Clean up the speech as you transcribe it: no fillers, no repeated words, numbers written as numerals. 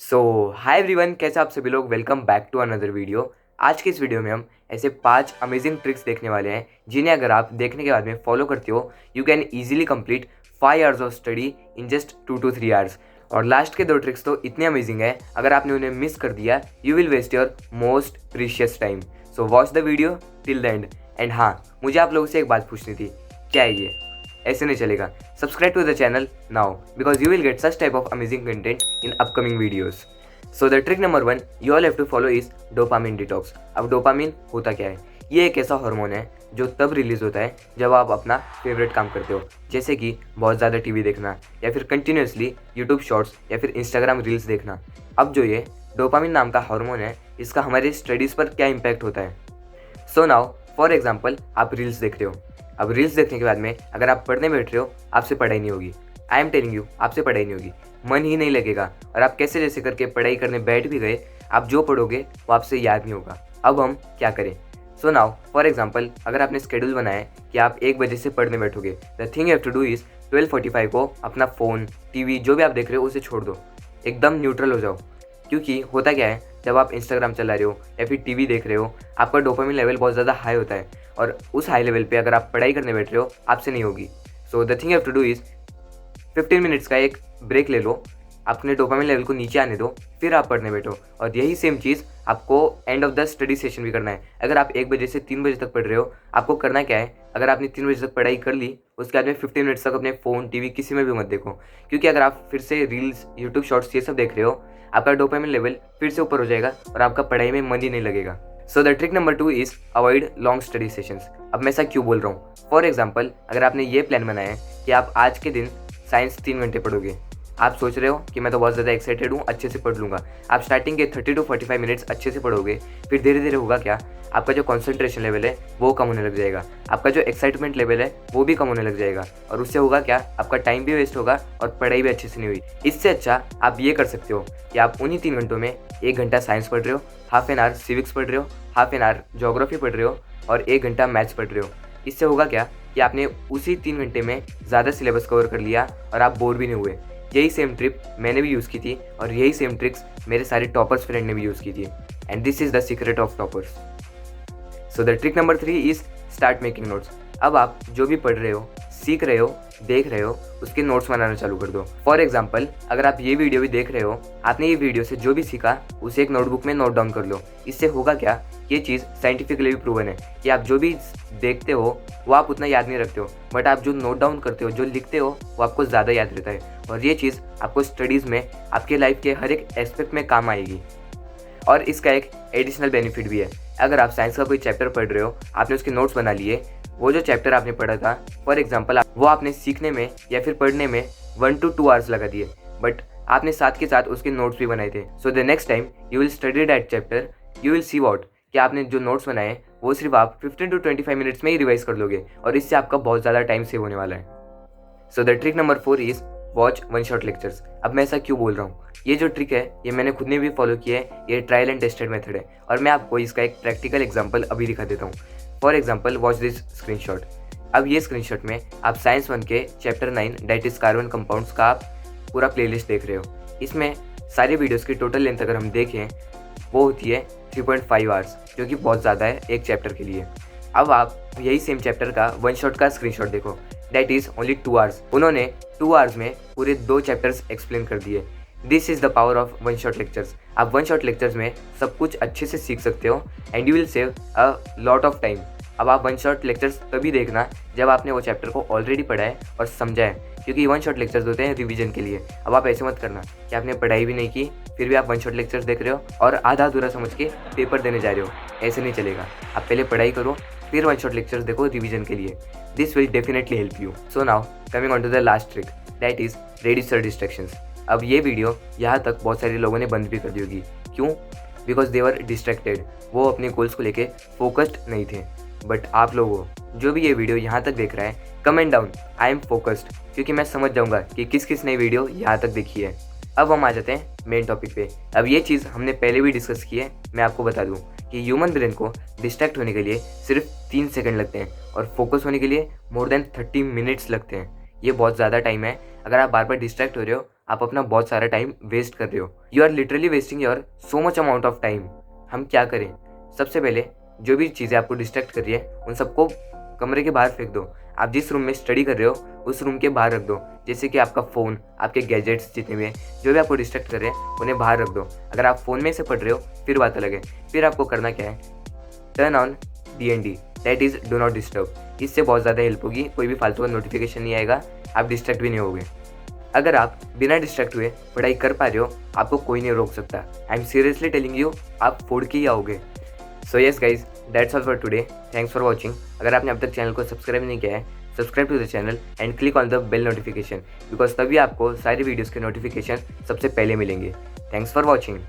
सो hi everyone, कैसे आप सभी लोग। Welcome back to another video. आज की इस वीडियो में हम ऐसे 5 अमेजिंग ट्रिक्स देखने वाले हैं जिन्हें अगर आप देखने के बाद में फॉलो करते हो you can easily complete 5 hours of study in just 2 to 3 hours. और लास्ट के 2 ट्रिक्स तो इतने अमेजिंग है, अगर आपने उन्हें मिस कर दिया you will waste your most precious time. So watch the video till the end. And हाँ, मुझे आप लोगों से एक बात पूछनी थी, क्या है ये? ऐसे नहीं चलेगा। Subscribe to the channel now because you will get such type of amazing content in upcoming videos. So the trick number 1 you all have to follow is dopamine detox. अब डोपामिन होता क्या है? ये एक ऐसा हार्मोन है जो तब रिलीज होता है जब आप अपना फेवरेट काम करते हो, जैसे कि बहुत ज़्यादा टीवी देखना या फिर कंटिन्यूसली यूट्यूब शॉर्ट्स या फिर इंस्टाग्राम रील्स देखना। अब जो ये डोपामिन नाम का हार्मोन है, इसका हमारे स्टडीज़ पर क्या इम्पैक्ट होता है? सो नाउ फॉर एग्जाम्पल, आप रील्स देख रहे हो। अब रील्स देखने के बाद में अगर आप पढ़ने बैठ रहे हो, आपसे पढ़ाई नहीं होगी। आई एम टेलिंग यू, आपसे पढ़ाई नहीं होगी, मन ही नहीं लगेगा। और आप कैसे जैसे करके पढ़ाई करने बैठ भी गए, आप जो पढ़ोगे वो आपसे याद नहीं होगा। अब हम क्या करें? सो नाउ फॉर एग्जाम्पल, अगर आपने शेड्यूल बनाया है कि आप 1 बजे से पढ़ने बैठोगे, the thing you have to do is 12:45 को अपना फ़ोन, टीवी जो भी आप देख रहे हो उसे छोड़ दो, एकदम न्यूट्रल हो जाओ। क्योंकि होता क्या है, जब आप इंस्टाग्राम चला रहे हो या फिर टीवी देख रहे हो, आपका डोपामिन लेवल बहुत ज़्यादा हाई होता है और उस हाई लेवल पे अगर आप पढ़ाई करने बैठ रहे हो, आपसे नहीं होगी। So the thing you have to do is 15 minutes का एक ब्रेक ले लो, अपने डोपामिन लेवल को नीचे आने दो, फिर आप पढ़ने बैठो। और यही सेम चीज़ आपको end of the study session भी करना है। अगर आप 1 बजे से 3 बजे तक पढ़ रहे हो, आपको करना क्या है? अगर आपने 3 बजे तक पढ़ाई कर ली, उसके बाद में 15 मिनट्स तक अपने फ़ोन, टीवी किसी में भी मत देखो। क्योंकि अगर आप फिर से रील्स, यूट्यूब शॉर्ट्स ये सब देख रहे हो, आपका डोपामिन लेवल फिर से ऊपर हो जाएगा और आपका पढ़ाई में मन ही नहीं लगेगा। सो the trick number 2 is avoid long study sessions. अब मैं ऐसा क्यों बोल रहा हूँ? फॉर एग्जाम्पल, अगर आपने ये प्लान बनाया है कि आप आज के दिन साइंस 3 घंटे पढ़ोगे, आप सोच रहे हो कि मैं तो बहुत ज़्यादा एक्साइटेड हूँ, अच्छे से पढ़ लूँगा। आप स्टार्टिंग के 30 to 45 मिनट्स अच्छे से पढ़ोगे, फिर धीरे धीरे होगा क्या, आपका जो कॉन्सेंट्रेशन लेवल है वो कम होने लग जाएगा, आपका जो एक्साइटमेंट लेवल है वो भी कम होने लग जाएगा। और उससे होगा क्या, आपका टाइम भी वेस्ट होगा और पढ़ाई भी अच्छे से नहीं हुई। इससे अच्छा आप ये कर सकते हो कि आप उन्हीं 3 घंटों में 1 घंटा साइंस पढ़ रहे हो, हाफ एन आवर सिविक्स पढ़ रहे हो, हाफ एन आवर जोग्राफी पढ़ रहे हो और 1 घंटा मैथ्स पढ़ रहे हो। इससे होगा क्या कि आपने उसी 3 घंटे में ज़्यादा सिलेबस कवर कर लिया और आप बोर भी नहीं हुए। यही सेम ट्रिप मैंने भी यूज़ की थी और यही सेम ट्रिक्स मेरे सारे टॉपर्स फ्रेंड ने भी यूज़ की थी। And this is the secret of toppers. So the trick number 3 is start making notes. अब आप जो भी पढ़ रहे हो, सीख रहे हो, देख रहे हो, उसके नोट्स बनाना चालू कर दो। फॉर एग्जाम्पल, अगर आप ये वीडियो भी देख रहे हो, आपने ये वीडियो से जो भी सीखा उसे एक नोटबुक में नोट डाउन कर लो। इससे होगा क्या, ये चीज़ साइंटिफिकली भी प्रूवन है कि आप जो भी देखते हो वो आप उतना याद नहीं रखते हो, बट आप जो नोट डाउन करते हो, जो लिखते हो, वो आपको ज़्यादा याद रहता है। और ये चीज़ आपको स्टडीज़ में, आपके लाइफ के हर एक एस्पेक्ट में काम आएगी। और इसका एक एडिशनल बेनिफिट भी है। अगर आप साइंस का कोई चैप्टर पढ़ रहे हो, आपने उसके नोट्स बना लिए, वो जो चैप्टर आपने पढ़ा था, फॉर एग्जांपल वो आपने सीखने में या फिर पढ़ने में 1 to 2 आवर्स लगा दिए, बट आपने साथ के साथ उसके नोट्स भी बनाए थे। So the next time you will study that chapter, you will see what कि आपने जो नोट्स बनाए वो सिर्फ आप 15 to 25 मिनट्स में ही रिवाइज कर लोगे और इससे आपका बहुत ज़्यादा टाइम सेव होने वाला है। सो the trick number 4 is watch one shot lectures. अब मैं ऐसा क्यों बोल रहा हूँ? ये जो ट्रिक है ये मैंने खुद ने भी फॉलो किया है, ये ट्रायल एंड टेस्टेड मेथड है और मैं आपको इसका एक प्रैक्टिकल एग्जांपल अभी दिखा देता हूँ। For example, watch this screenshot. अब ये स्क्रीनशॉट में आप साइंस 1 के chapter 9 that is carbon compounds का आप पूरा प्लेलिस्ट देख रहे हो। इसमें सारी वीडियोज़ की टोटल लेंथ अगर हम देखें वो होती है 3.5 आवर्स, जो कि बहुत ज़्यादा है एक चैप्टर के लिए। अब आप यही सेम चैप्टर का वन शॉट का स्क्रीनशॉट देखो, दैट इज़ ओनली 2 आवर्स। उन्होंने 2 आवर्स में पूरे 2 चैप्टर्स एक्सप्लेन कर दिए। This is the power of one shot lectures. आप वन शॉट लेक्चर्स में सब कुछ अच्छे से सीख सकते हो and you will save a lot of time. अब आप वन शॉट लेक्चर्स तभी देखना जब आपने वो चैप्टर को ऑलरेडी पढ़ा है और समझा है, क्योंकि वन शॉट लेक्चर्स होते हैं रिवीजन के लिए। अब आप ऐसे मत करना कि आपने पढ़ाई भी नहीं की फिर भी आप वन शॉट लेक्चर्स देख रहे हो और आधा अधूरा समझ के पेपर देने जा रहे हो। ऐसे नहीं चलेगा। आप पहले पढ़ाई करो, फिर वन शॉट लेक्चर्स देखो रिवीजन के लिए। This will definitely help you. So now coming on to the last trick, that is reduce your distractions. अब ये वीडियो यहाँ तक बहुत सारे लोगों ने बंद भी कर दी होगी। क्यों? Because they were distracted. वो अपने गोल्स को लेके फोकस्ड नहीं थे। बट आप लोगों, जो भी ये वीडियो यहाँ तक देख रहा है, comment down I am focused, क्योंकि मैं समझ जाऊँगा कि किस किस ने वीडियो यहाँ तक देखी है। अब हम आ जाते हैं मेन टॉपिक पे। अब ये चीज़ हमने पहले भी डिस्कस की है। मैं आपको बता दूँ कि ह्यूमन ब्रेन को डिस्ट्रैक्ट होने के लिए सिर्फ 3 सेकंड लगते हैं और फोकस होने के लिए मोर देन 30 मिनट्स लगते हैं। ये बहुत ज़्यादा टाइम है। अगर आप बार बार डिस्ट्रैक्ट हो रहे हो, आप अपना बहुत सारा टाइम वेस्ट कर रहे हो। You are literally wasting your so much amount of time. हम क्या करें? सबसे पहले जो भी चीज़ें आपको डिस्ट्रैक्ट कर रही है उन सबको कमरे के बाहर फेंक दो। आप जिस रूम में स्टडी कर रहे हो उस रूम के बाहर रख दो। जैसे कि आपका फ़ोन, आपके गैजेट्स जितने भी हैं, जो भी आपको डिस्ट्रैक्ट कर रहे हैं उन्हें बाहर रख दो। अगर आप फ़ोन में से पढ़ रहे हो फिर बात अलग है। फिर आपको करना क्या है? Turn on DND, that is do not disturb. इससे बहुत ज़्यादा हेल्प होगी, कोई भी फालतू का नोटिफिकेशन नहीं आएगा, आप डिस्ट्रैक्ट भी नहीं होगे। अगर आप बिना डिस्ट्रैक्ट हुए पढ़ाई कर पा रहे हो, आपको कोई नहीं रोक सकता। I am seriously telling you, आप फोड़ के ही आओगे। So yes guys, that's all for today. Thanks for watching. अगर आपने अब तक चैनल को सब्सक्राइब नहीं किया है, subscribe to the channel and click on the bell notification, because तभी आपको सारी वीडियोज़ के नोटिफिकेशन सबसे पहले मिलेंगे। Thanks for watching.